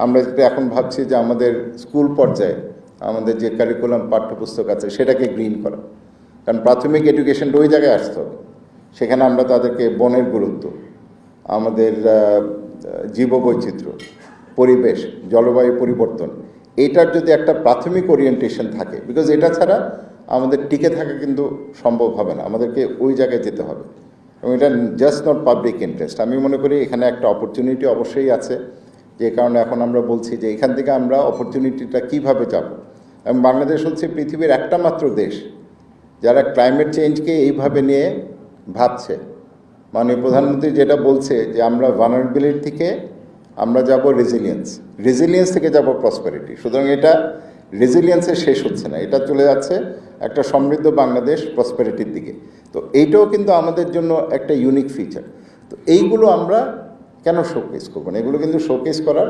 আমরা যেটা এখন ভাবছি যে আমাদের স্কুল পর্যায়ে আমাদের যে কারিকুলাম পাঠ্যপুস্তক আছে সেটাকে গ্রিন করা, কারণ প্রাথমিক এডুকেশনটা ওই জায়গায় আসতে হবে। সেখানে আমরা তাদেরকে বনের গুরুত্ব, আমাদের জীববৈচিত্র্য, পরিবেশ, জলবায়ু পরিবর্তন, এইটার যদি একটা প্রাথমিক ওরিয়েন্টেশন থাকে, বিকজ এটা ছাড়া আমাদের টিকে থাকা কিন্তু সম্ভব হবে না, আমাদেরকে ওই জায়গায় যেতে হবে। এবং এটা জাস্ট নট পাবলিক ইন্টারেস্ট। আমি মনে করি এখানে একটা অপরচুনিটি অবশ্যই আছে, যে কারণে এখন আমরা বলছি যে এখান থেকে আমরা অপরচুনিটিটা কীভাবে যাব। এবং বাংলাদেশ হচ্ছে পৃথিবীর একটা মাত্র দেশ যারা ক্লাইমেট চেঞ্জকে এইভাবে নিয়ে ভাবছে। মাননীয় প্রধানমন্ত্রী যেটা বলছে যে আমরা ভালনারেবিলিটি থেকে আমরা যাব রেজিলিয়েন্স থেকে যাব প্রসপারিটি। সুতরাং এটা রেজিলিয়েন্সে শেষ হচ্ছে না, এটা চলে যাচ্ছে একটা সমৃদ্ধ বাংলাদেশ প্রসপারিটির দিকে। তো এইটাও কিন্তু আমাদের জন্য একটা ইউনিক ফিচার। তো এইগুলো আমরা কেন শোকেস করবো না? এগুলো কিন্তু শোকেস করার